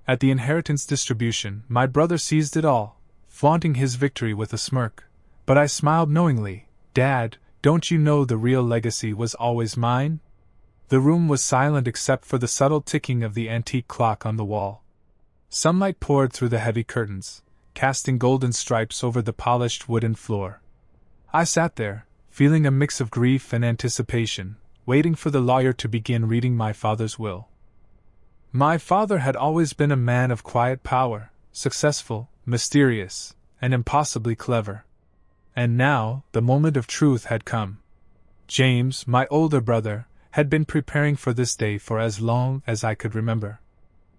At the inheritance distribution, my brother seized it all, flaunting his victory with a smirk. But I smiled knowingly. Dad, don't you know the real legacy was always mine? The room was silent except for the subtle ticking of the antique clock on the wall. Sunlight poured through the heavy curtains, casting golden stripes over the polished wooden floor. I sat there, feeling a mix of grief and anticipation, waiting for the lawyer to begin reading my father's will. My father had always been a man of quiet power, successful, mysterious, and impossibly clever. And now, the moment of truth had come. James, my older brother, had been preparing for this day for as long as I could remember.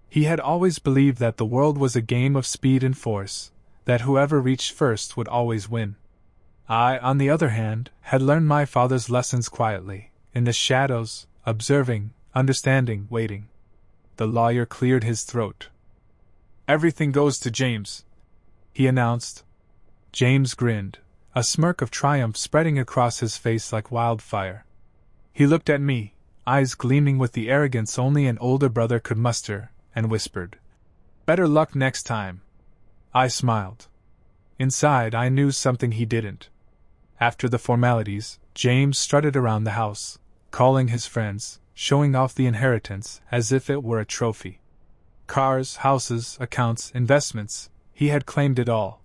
He had always believed that the world was a game of speed and force, that whoever reached first would always win. I, on the other hand, had learned my father's lessons quietly, in the shadows, observing, understanding, waiting. The lawyer cleared his throat. "Everything goes to James," he announced. James grinned, a smirk of triumph spreading across his face like wildfire. He looked at me, eyes gleaming with the arrogance only an older brother could muster, and whispered, "Better luck next time." I smiled. Inside, I knew something he didn't. After the formalities, James strutted around the house, calling his friends, showing off the inheritance as if it were a trophy. Cars, houses, accounts, investments, he had claimed it all.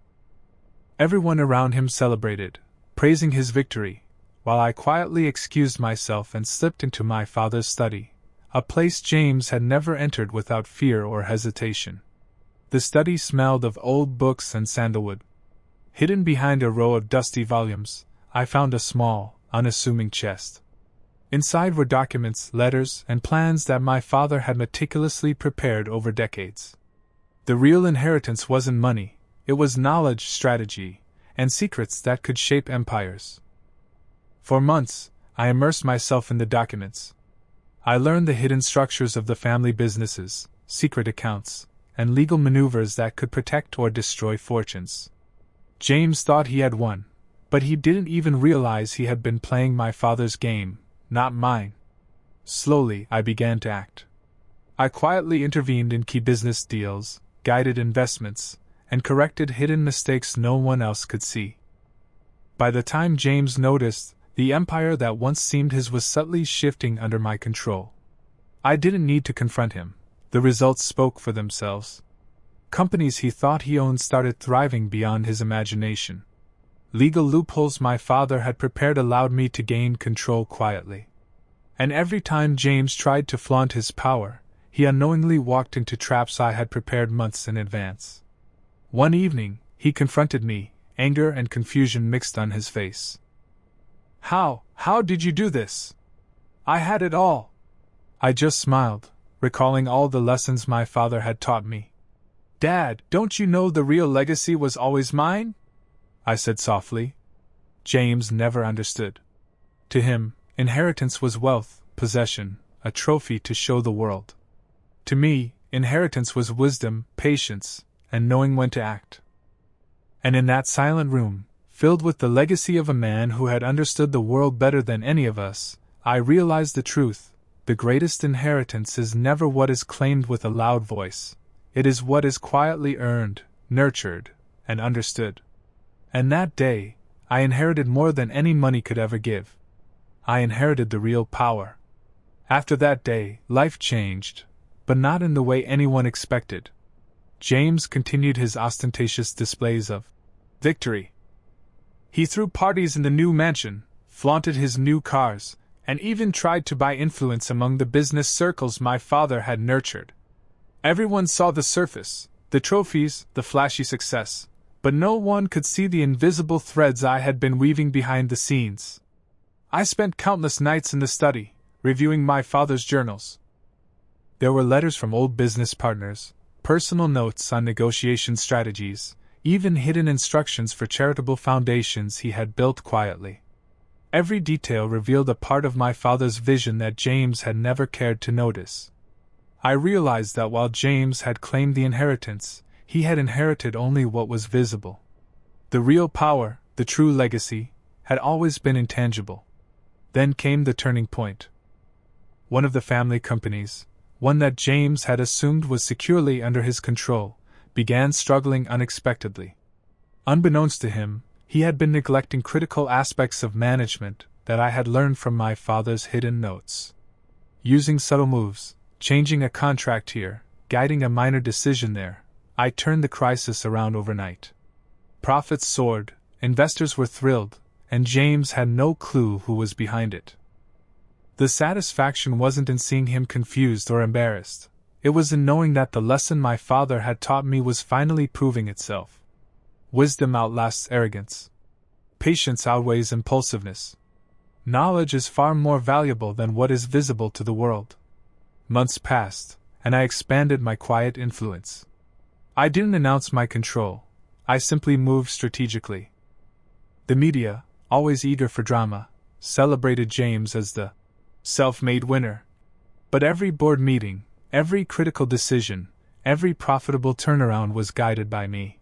Everyone around him celebrated, praising his victory, while I quietly excused myself and slipped into my father's study, a place James had never entered without fear or hesitation. The study smelled of old books and sandalwood. Hidden behind a row of dusty volumes, I found a small, unassuming chest. Inside were documents, letters, and plans that my father had meticulously prepared over decades. The real inheritance wasn't money, it was knowledge, strategy, and secrets that could shape empires. For months, I immersed myself in the documents. I learned the hidden structures of the family businesses, secret accounts, and legal maneuvers that could protect or destroy fortunes. James thought he had won, but he didn't even realize he had been playing my father's game, not mine. Slowly, I began to act. I quietly intervened in key business deals, guided investments, and corrected hidden mistakes no one else could see. By the time James noticed, the empire that once seemed his was subtly shifting under my control. I didn't need to confront him. The results spoke for themselves. Companies he thought he owned started thriving beyond his imagination. Legal loopholes my father had prepared allowed me to gain control quietly. And every time James tried to flaunt his power, he unknowingly walked into traps I had prepared months in advance. One evening, he confronted me, anger and confusion mixed on his face. How did you do this? I had it all." I just smiled, recalling all the lessons my father had taught me. "Dad, don't you know the real legacy was always mine?" I said softly. James never understood. To him, inheritance was wealth, possession, a trophy to show the world. To me, inheritance was wisdom, patience, and knowing when to act. And in that silent room, filled with the legacy of a man who had understood the world better than any of us, I realized the truth: the greatest inheritance is never what is claimed with a loud voice. It is what is quietly earned, nurtured, and understood. And that day, I inherited more than any money could ever give. I inherited the real power. After that day, life changed, but not in the way anyone expected. James continued his ostentatious displays of victory. He threw parties in the new mansion, flaunted his new cars, and even tried to buy influence among the business circles my father had nurtured. Everyone saw the surface, the trophies, the flashy success, but no one could see the invisible threads I had been weaving behind the scenes. I spent countless nights in the study, reviewing my father's journals. There were letters from old business partners, personal notes on negotiation strategies, even hidden instructions for charitable foundations he had built quietly. Every detail revealed a part of my father's vision that James had never cared to notice. I realized that while James had claimed the inheritance, he had inherited only what was visible. The real power, the true legacy, had always been intangible. Then came the turning point. One of the family companies, one that James had assumed was securely under his control, began struggling unexpectedly. Unbeknownst to him, he had been neglecting critical aspects of management that I had learned from my father's hidden notes. Using subtle moves, changing a contract here, guiding a minor decision there, I turned the crisis around overnight. Profits soared, investors were thrilled, and James had no clue who was behind it. The satisfaction wasn't in seeing him confused or embarrassed. It was in knowing that the lesson my father had taught me was finally proving itself. Wisdom outlasts arrogance. Patience outweighs impulsiveness. Knowledge is far more valuable than what is visible to the world. Months passed, and I expanded my quiet influence. I didn't announce my control. I simply moved strategically. The media, always eager for drama, celebrated James as the self-made winner. But every board meeting, every critical decision, every profitable turnaround was guided by me.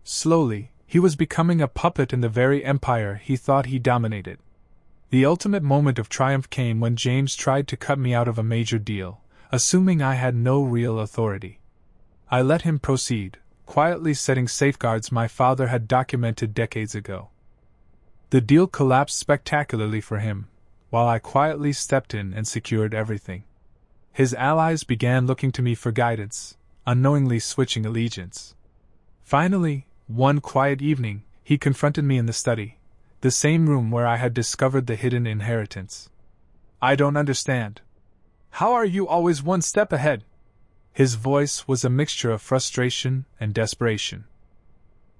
Slowly, he was becoming a puppet in the very empire he thought he dominated. The ultimate moment of triumph came when James tried to cut me out of a major deal, assuming I had no real authority. I let him proceed, quietly setting safeguards my father had documented decades ago. The deal collapsed spectacularly for him, while I quietly stepped in and secured everything. His allies began looking to me for guidance, unknowingly switching allegiance. Finally, one quiet evening, he confronted me in the study, the same room where I had discovered the hidden inheritance. "I don't understand. How are you always one step ahead?" His voice was a mixture of frustration and desperation.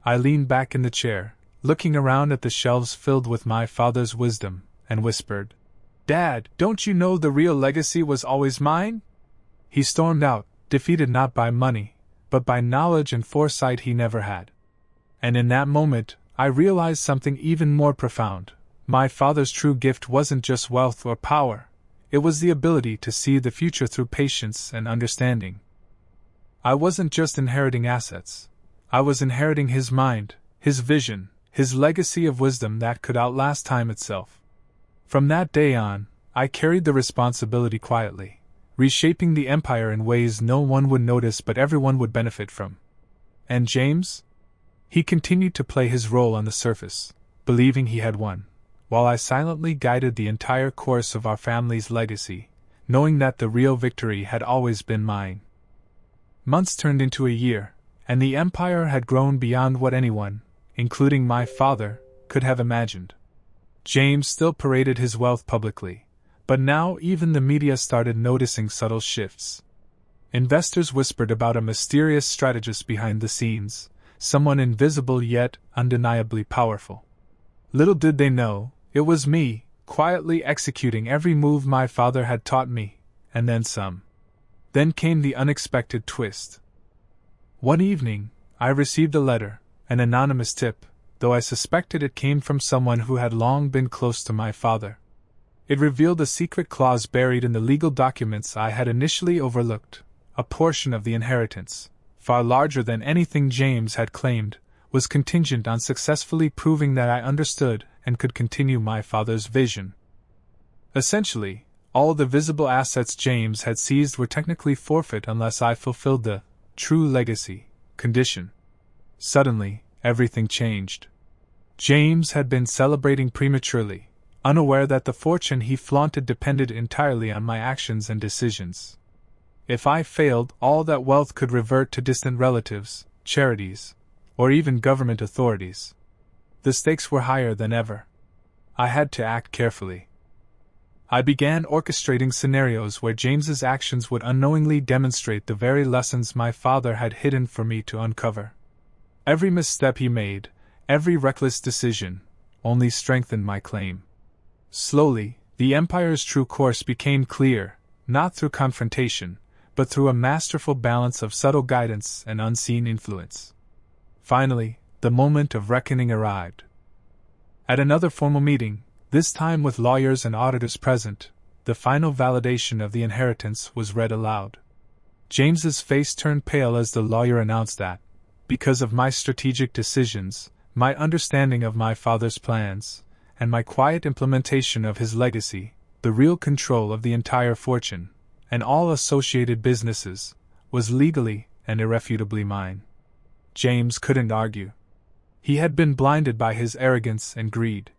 I leaned back in the chair, looking around at the shelves filled with my father's wisdom, and whispered, "Dad, don't you know the real legacy was always mine?" He stormed out, defeated not by money, but by knowledge and foresight he never had. And in that moment, I realized something even more profound. My father's true gift wasn't just wealth or power, it was the ability to see the future through patience and understanding. I wasn't just inheriting assets, I was inheriting his mind, his vision, his legacy of wisdom that could outlast time itself. From that day on, I carried the responsibility quietly, reshaping the empire in ways no one would notice but everyone would benefit from. And James? He continued to play his role on the surface, believing he had won, while I silently guided the entire course of our family's legacy, knowing that the real victory had always been mine. Months turned into a year, and the empire had grown beyond what anyone, including my father, could have imagined. James still paraded his wealth publicly, but now even the media started noticing subtle shifts. Investors whispered about a mysterious strategist behind the scenes, someone invisible yet undeniably powerful. Little did they know, it was me, quietly executing every move my father had taught me, and then some. Then came the unexpected twist. One evening, I received a letter, an anonymous tip, though I suspected it came from someone who had long been close to my father. It revealed a secret clause buried in the legal documents I had initially overlooked. A portion of the inheritance, far larger than anything James had claimed, was contingent on successfully proving that I understood and could continue my father's vision. Essentially, all the visible assets James had seized were technically forfeit unless I fulfilled the true legacy condition. Suddenly, everything changed. James had been celebrating prematurely, unaware that the fortune he flaunted depended entirely on my actions and decisions. If I failed, all that wealth could revert to distant relatives, charities, or even government authorities. The stakes were higher than ever. I had to act carefully. I began orchestrating scenarios where James's actions would unknowingly demonstrate the very lessons my father had hidden for me to uncover. Every misstep he made, every reckless decision, only strengthened my claim. Slowly, the empire's true course became clear, not through confrontation, but through a masterful balance of subtle guidance and unseen influence. Finally, the moment of reckoning arrived. At another formal meeting, this time with lawyers and auditors present, the final validation of the inheritance was read aloud. James's face turned pale as the lawyer announced that, because of my strategic decisions, my understanding of my father's plans, and my quiet implementation of his legacy, the real control of the entire fortune, and all associated businesses, was legally and irrefutably mine. James couldn't argue. He had been blinded by his arrogance and greed.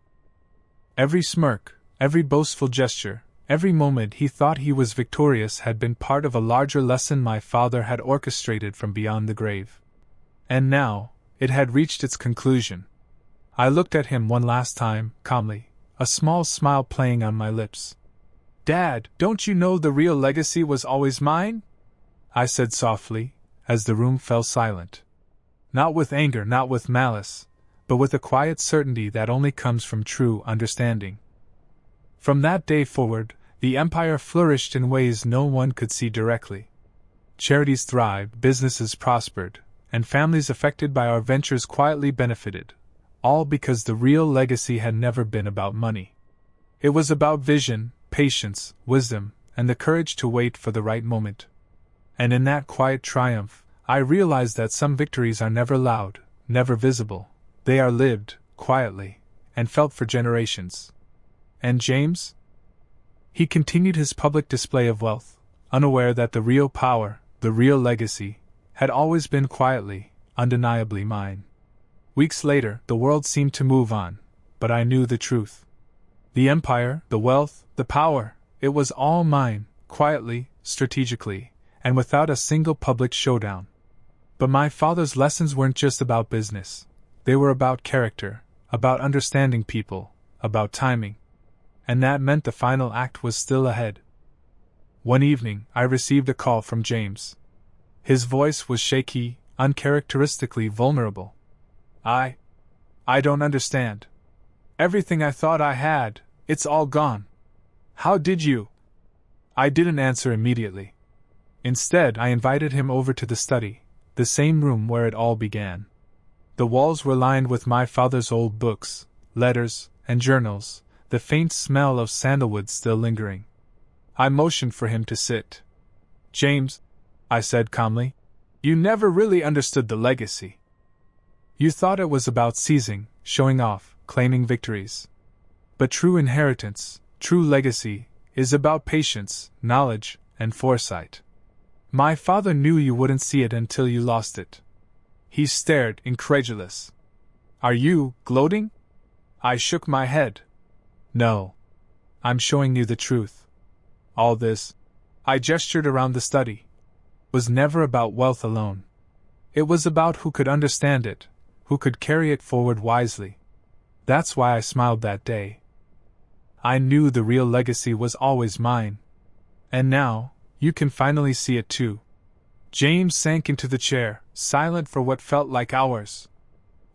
Every smirk, every boastful gesture, every moment he thought he was victorious had been part of a larger lesson my father had orchestrated from beyond the grave. And now, it had reached its conclusion. I looked at him one last time, calmly, a small smile playing on my lips. "Dad, don't you know the real legacy was always mine?" I said softly, as the room fell silent. Not with anger, not with malice, but with a quiet certainty that only comes from true understanding. From that day forward, the empire flourished in ways no one could see directly. Charities thrived, businesses prospered, and families affected by our ventures quietly benefited, all because the real legacy had never been about money. It was about vision, patience, wisdom, and the courage to wait for the right moment. And in that quiet triumph, I realized that some victories are never loud, never visible. They are lived, quietly, and felt for generations. And James? He continued his public display of wealth, unaware that the real power, the real legacy, had always been quietly, undeniably mine. Weeks later, the world seemed to move on, but I knew the truth. The empire, the wealth, the power, it was all mine, quietly, strategically, and without a single public showdown. But my father's lessons weren't just about business. They were about character, about understanding people, about timing. And that meant the final act was still ahead. One evening, I received a call from James. His voice was shaky, uncharacteristically vulnerable. I don't understand. Everything I thought I had, it's all gone. How did you? I didn't answer immediately. Instead, I invited him over to the study, the same room where it all began. The walls were lined with my father's old books, letters, and journals, the faint smell of sandalwood still lingering. I motioned for him to sit. "James," I said calmly, "you never really understood the legacy. You thought it was about seizing, showing off, claiming victories. But true inheritance, true legacy, is about patience, knowledge, and foresight. My father knew you wouldn't see it until you lost it." He stared, incredulous. "Are you gloating?" I shook my head. "No. I'm showing you the truth. All this," I gestured around the study, "was never about wealth alone. It was about who could understand it, who could carry it forward wisely. That's why I smiled that day. I knew the real legacy was always mine. And now, you can finally see it too." James sank into the chair, silent for what felt like hours.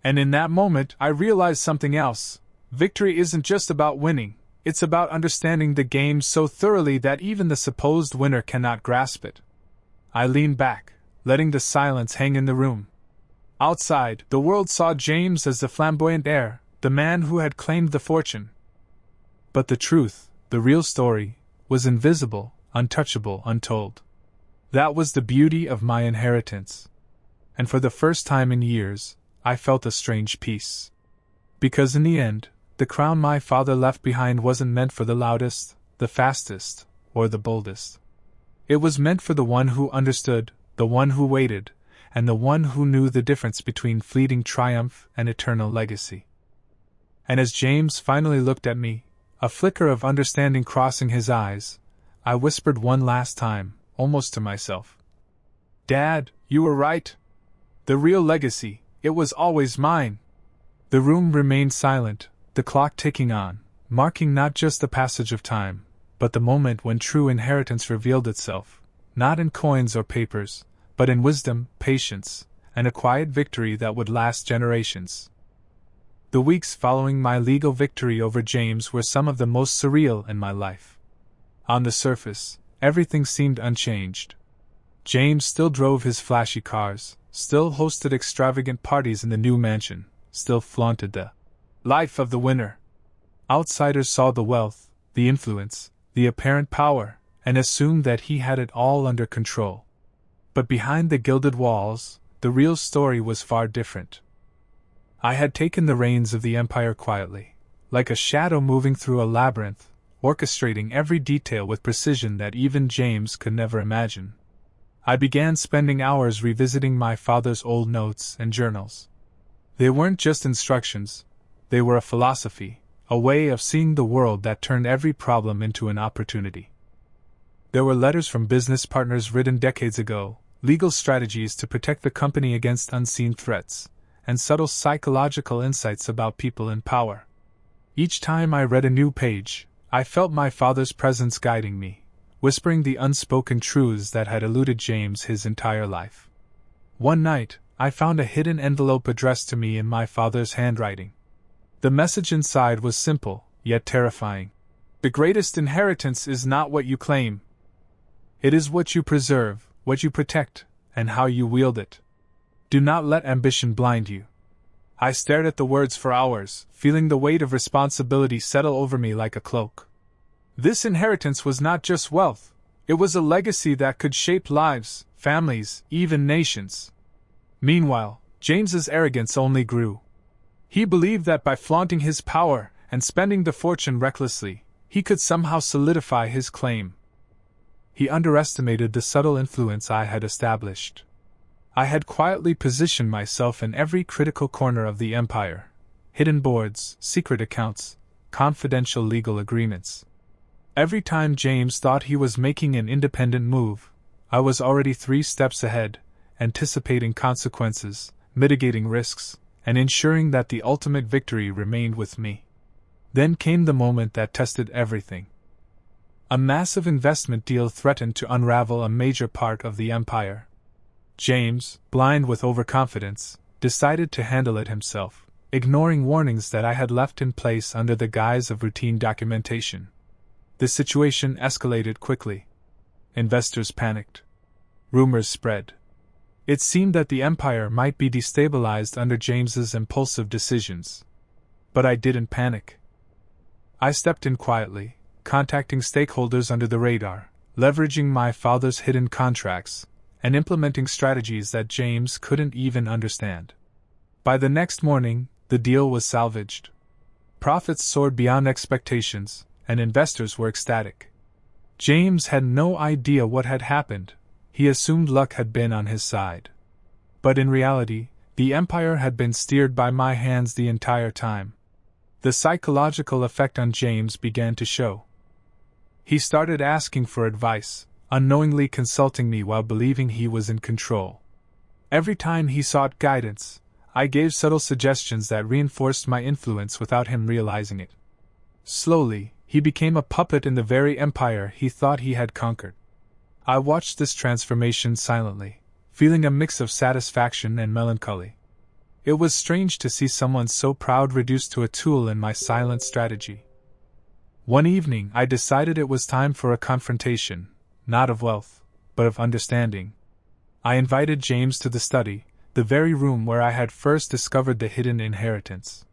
And in that moment, I realized something else. Victory isn't just about winning, it's about understanding the game so thoroughly that even the supposed winner cannot grasp it. I leaned back, letting the silence hang in the room. Outside, the world saw James as the flamboyant heir, the man who had claimed the fortune. But the truth, the real story, was invisible, untouchable, untold. That was the beauty of my inheritance. And for the first time in years, I felt a strange peace. Because in the end, the crown my father left behind wasn't meant for the loudest, the fastest, or the boldest. It was meant for the one who understood, the one who waited, and the one who knew the difference between fleeting triumph and eternal legacy. And as James finally looked at me, a flicker of understanding crossing his eyes, I whispered one last time, almost to myself, "Dad, you were right. The real legacy, it was always mine." The room remained silent, the clock ticking on, marking not just the passage of time, but the moment when true inheritance revealed itself, not in coins or papers, but in wisdom, patience, and a quiet victory that would last generations. The weeks following my legal victory over James were some of the most surreal in my life. On the surface, everything seemed unchanged. James still drove his flashy cars, still hosted extravagant parties in the new mansion, still flaunted the life of the winner. Outsiders saw the wealth, the influence, the apparent power, and assumed that he had it all under control. But behind the gilded walls, the real story was far different. I had taken the reins of the empire quietly, like a shadow moving through a labyrinth, orchestrating every detail with precision that even James could never imagine. I began spending hours revisiting my father's old notes and journals. They weren't just instructions, they were a philosophy, a way of seeing the world that turned every problem into an opportunity. There were letters from business partners written decades ago, legal strategies to protect the company against unseen threats, and subtle psychological insights about people in power. Each time I read a new page, I felt my father's presence guiding me, whispering the unspoken truths that had eluded James his entire life. One night, I found a hidden envelope addressed to me in my father's handwriting. The message inside was simple, yet terrifying. The greatest inheritance is not what you claim. It is what you preserve, what you protect, and how you wield it. Do not let ambition blind you. I stared at the words for hours, feeling the weight of responsibility settle over me like a cloak. This inheritance was not just wealth, it was a legacy that could shape lives, families, even nations. Meanwhile, James's arrogance only grew. He believed that by flaunting his power and spending the fortune recklessly, he could somehow solidify his claim. He underestimated the subtle influence I had established. I had quietly positioned myself in every critical corner of the empire. Hidden boards, secret accounts, confidential legal agreements. Every time James thought he was making an independent move, I was already 3 steps ahead, anticipating consequences, mitigating risks, and ensuring that the ultimate victory remained with me. Then came the moment that tested everything. A massive investment deal threatened to unravel a major part of the empire. James, blind with overconfidence, decided to handle it himself, ignoring warnings that I had left in place under the guise of routine documentation. The situation escalated quickly. Investors panicked. Rumors spread. It seemed that the empire might be destabilized under James's impulsive decisions. But I didn't panic. I stepped in quietly, contacting stakeholders under the radar, leveraging my father's hidden contracts, and implementing strategies that James couldn't even understand. By the next morning, the deal was salvaged. Profits soared beyond expectations, and investors were ecstatic. James had no idea what had happened. He assumed luck had been on his side. But in reality, the empire had been steered by my hands the entire time. The psychological effect on James began to show. He started asking for advice, unknowingly consulting me while believing he was in control. Every time he sought guidance, I gave subtle suggestions that reinforced my influence without him realizing it. Slowly, he became a puppet in the very empire he thought he had conquered. I watched this transformation silently, feeling a mix of satisfaction and melancholy. It was strange to see someone so proud reduced to a tool in my silent strategy. One evening I decided it was time for a confrontation, not of wealth, but of understanding. I invited James to the study, the very room where I had first discovered the hidden inheritance.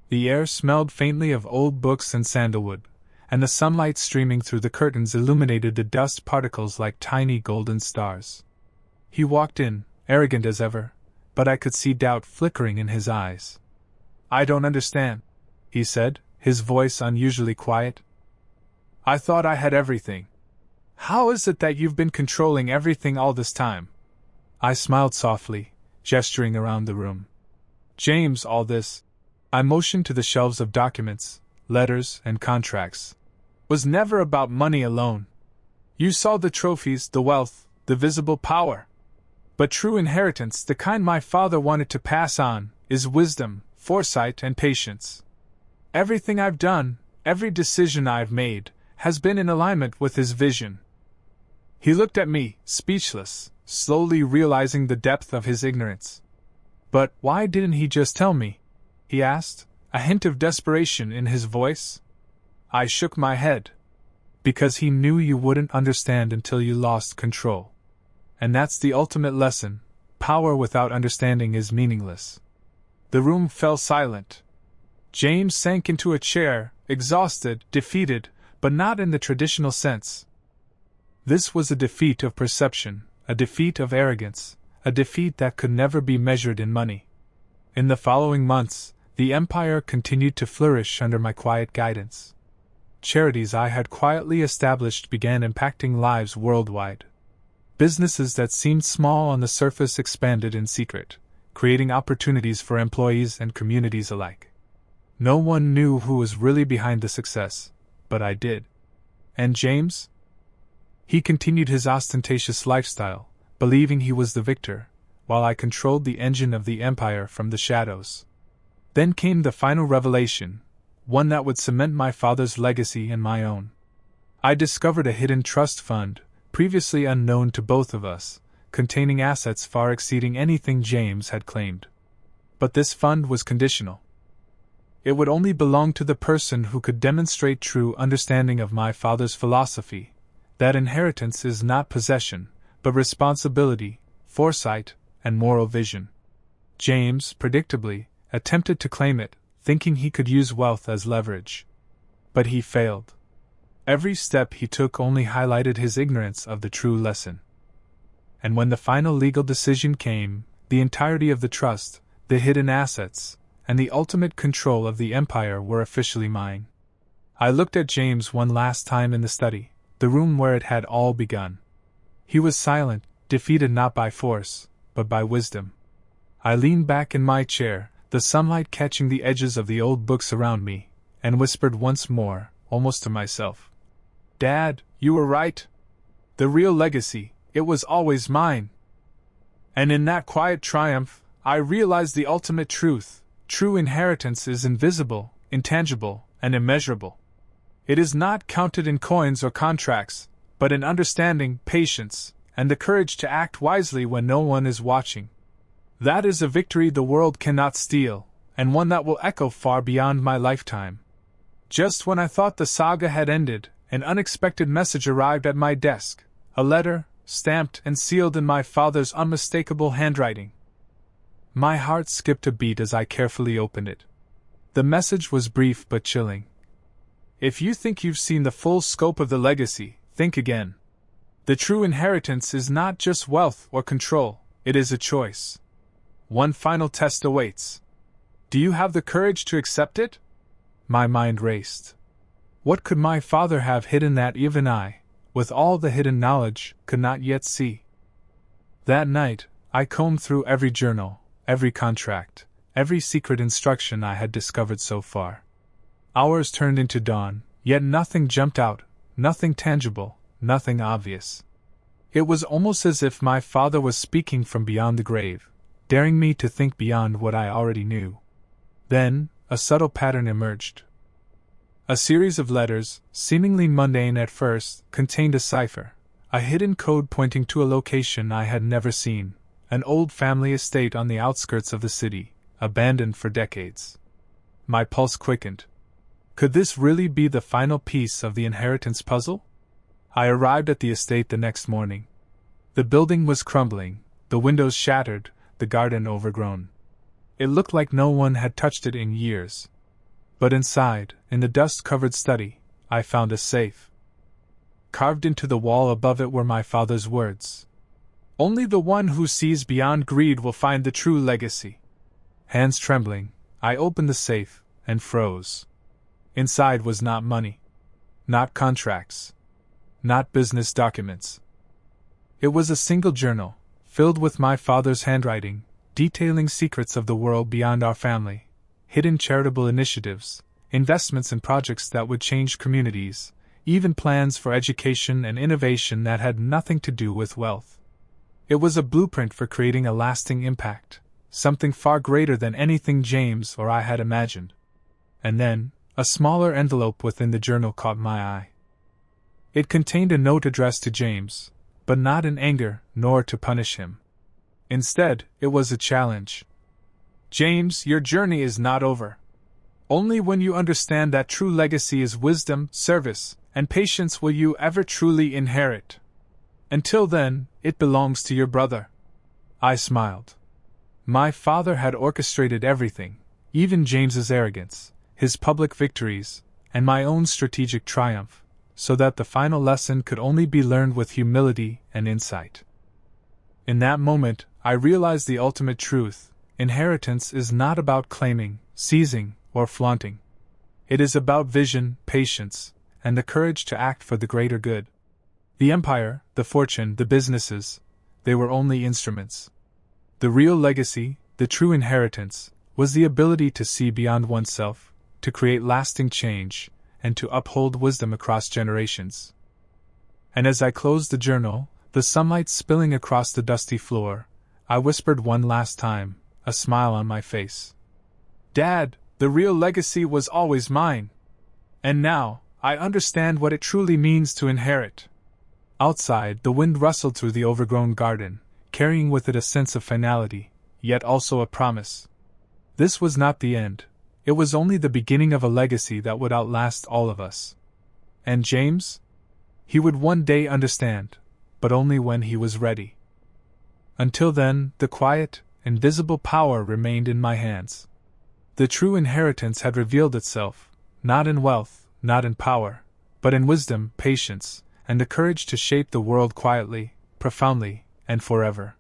The air smelled faintly of old books and sandalwood, and the sunlight streaming through the curtains illuminated the dust particles like tiny golden stars. He walked in, arrogant as ever, but I could see doubt flickering in his eyes. "I don't understand," he said, his voice unusually quiet. "I thought I had everything. How is it that you've been controlling everything all this time?" I smiled softly, gesturing around the room. "James, all this," I motioned to the shelves of documents, letters, and contracts, "was never about money alone. You saw the trophies, the wealth, the visible power. But true inheritance, the kind my father wanted to pass on, is wisdom, foresight, and patience. Everything I've done, every decision I've made, has been in alignment with his vision." He looked at me, speechless, slowly realizing the depth of his ignorance. "But why didn't he just tell me?" he asked, a hint of desperation in his voice. I shook my head. "Because he knew you wouldn't understand until you lost control. And that's the ultimate lesson: power without understanding is meaningless." The room fell silent. James sank into a chair, exhausted, defeated, but not in the traditional sense. This was a defeat of perception, a defeat of arrogance, a defeat that could never be measured in money. In the following months, the empire continued to flourish under my quiet guidance. charities I had quietly established began impacting lives worldwide. Businesses that seemed small on the surface expanded in secret, creating opportunities for employees and communities alike. No one knew who was really behind the success, but I did. And James? He continued his ostentatious lifestyle, believing he was the victor, while I controlled the engine of the empire from the shadows. Then came the final revelation, one that would cement my father's legacy and my own. I discovered a hidden trust fund, previously unknown to both of us, containing assets far exceeding anything James had claimed. But this fund was conditional. It would only belong to the person who could demonstrate true understanding of my father's philosophy, that inheritance is not possession, but responsibility, foresight, and moral vision. James, predictably, attempted to claim it, thinking he could use wealth as leverage. But he failed. Every step he took only highlighted his ignorance of the true lesson. And when the final legal decision came, the entirety of the trust, the hidden assets, and the ultimate control of the empire were officially mine. I looked at James one last time in the study, the room where it had all begun. He was silent, defeated not by force, but by wisdom. I leaned back in my chair, the sunlight catching the edges of the old books around me, and whispered once more, almost to myself, "Dad, you were right. The real legacy, it was always mine." And in that quiet triumph, I realized the ultimate truth. True inheritance is invisible, intangible, and immeasurable. It is not counted in coins or contracts, but in understanding, patience, and the courage to act wisely when no one is watching. That is a victory the world cannot steal, and one that will echo far beyond my lifetime. Just when I thought the saga had ended, an unexpected message arrived at my desk, a letter, stamped and sealed in my father's unmistakable handwriting. My heart skipped a beat as I carefully opened it. The message was brief but chilling. "If you think you've seen the full scope of the legacy, think again. The true inheritance is not just wealth or control, it is a choice. One final test awaits. Do you have the courage to accept it?" My mind raced. What could my father have hidden that even I, with all the hidden knowledge, could not yet see? That night, I combed through every journal, every contract, every secret instruction I had discovered so far. Hours turned into dawn, yet nothing jumped out, nothing tangible, nothing obvious. It was almost as if my father was speaking from beyond the grave, daring me to think beyond what I already knew. Then, a subtle pattern emerged. A series of letters, seemingly mundane at first, contained a cipher, a hidden code pointing to a location I had never seen, an old family estate on the outskirts of the city, abandoned for decades. My pulse quickened. Could this really be the final piece of the inheritance puzzle? I arrived at the estate the next morning. The building was crumbling, the windows shattered, the garden overgrown. It looked like no one had touched it in years. But inside, in the dust-covered study, I found a safe. Carved into the wall above it were my father's words. "Only the one who sees beyond greed will find the true legacy." Hands trembling, I opened the safe, and froze. Inside was not money. Not contracts. Not business documents. It was a single journal, filled with my father's handwriting, detailing secrets of the world beyond our family, hidden charitable initiatives, investments in projects that would change communities, even plans for education and innovation that had nothing to do with wealth. It was a blueprint for creating a lasting impact, something far greater than anything James or I had imagined. And then, a smaller envelope within the journal caught my eye. It contained a note addressed to James, but not in anger, nor to punish him. Instead, it was a challenge. "James, your journey is not over. Only when you understand that true legacy is wisdom, service, and patience will you ever truly inherit. Until then, it belongs to your brother." I smiled. My father had orchestrated everything, even James's arrogance, his public victories, and my own strategic triumph, so that the final lesson could only be learned with humility and insight. In that moment, I realized the ultimate truth: inheritance is not about claiming, seizing, or flaunting. It is about vision, patience, and the courage to act for the greater good. The empire, the fortune, the businesses, they were only instruments. The real legacy, the true inheritance, was the ability to see beyond oneself, to create lasting change, and to uphold wisdom across generations. And as I closed the journal, the sunlight spilling across the dusty floor, I whispered one last time, a smile on my face. Dad, the real legacy was always mine. And now, I understand what it truly means to inherit. Outside, the wind rustled through the overgrown garden, carrying with it a sense of finality, yet also a promise. This was not the end. It was only the beginning of a legacy that would outlast all of us. And James? He would one day understand, but only when he was ready. Until then, the quiet, invisible power remained in my hands. The true inheritance had revealed itself, not in wealth, not in power, but in wisdom, patience, and the courage to shape the world quietly, profoundly, and forever.